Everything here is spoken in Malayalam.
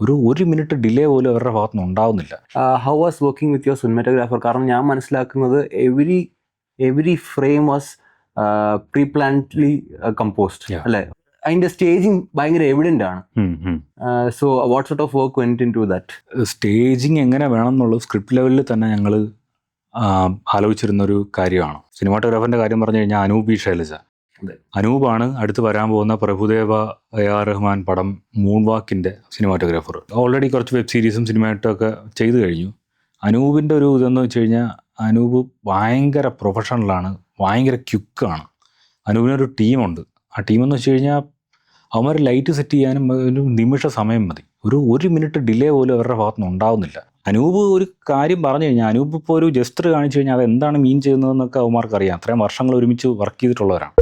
ഒരു മിനിറ്റ് ഡിലേ പോലും അവരുടെ ഭാഗത്തുനിന്ന് ഉണ്ടാവുന്നില്ല. How was working with your cinematographer? കാരണം ഞാൻ മനസ്സിലാക്കുന്നത് every frame was pre plannedly composed അല്ലേ? അതിന്റെ സ്റ്റേജിങ് ഭയങ്കര എവിഡന്റ് ആണ്. So what sort of work went into that? Staging എങ്ങനെ വേണം എന്നുള്ളത് സ്ക്രിപ്റ്റ് ലെവലിൽ തന്നെ ഞങ്ങൾ ആലോചിച്ചിരുന്നൊരു കാര്യമാണ്. സിനിമാറ്റോഗ്രാഫറിൻ്റെ കാര്യം പറഞ്ഞു കഴിഞ്ഞാൽ അനൂപ് ബി ശൈലജ. അനൂപാണ് അടുത്ത് വരാൻ പോകുന്ന പ്രഭുദേവ A.R. റഹ്മാൻ പടം മൂൺ വാക്കിൻ്റെ സിനിമാറ്റോഗ്രാഫർ. ഓൾറെഡി കുറച്ച് വെബ് സീരീസും സിനിമയായിട്ടൊക്കെ ചെയ്തു കഴിഞ്ഞു. അനൂപിൻ്റെ ഒരു ഇതെന്ന് വെച്ച് കഴിഞ്ഞാൽ അനൂപ് ഭയങ്കര പ്രൊഫഷണലാണ്, ഭയങ്കര ക്യുക്കാണ്. അനൂപിനൊരു ടീമുണ്ട്. ആ ടീമെന്ന് വെച്ച് കഴിഞ്ഞാൽ അവന്മാർ ലൈറ്റ് സെറ്റ് ചെയ്യാനും ഒരു നിമിഷ സമയം മതി. ഒരു മിനിറ്റ് ഡിലേ പോലും അവരുടെ ഭാഗത്തുനിന്ന് ഉണ്ടാവുന്നില്ല. അനൂപ് ഒരു കാര്യം പറഞ്ഞു കഴിഞ്ഞാൽ അനൂപ് ഇപ്പോൾ ഒരു ജസ്റ്റർ കാണിച്ചു കഴിഞ്ഞാൽ അത് എന്താണ് മീൻ ചെയ്യുന്നതെന്നൊക്കെ അവന്മാർക്ക് അറിയാം. അത്രയും വർഷങ്ങൾ ഒരുമിച്ച് വർക്ക് ചെയ്തിട്ടുള്ളവരാണ്.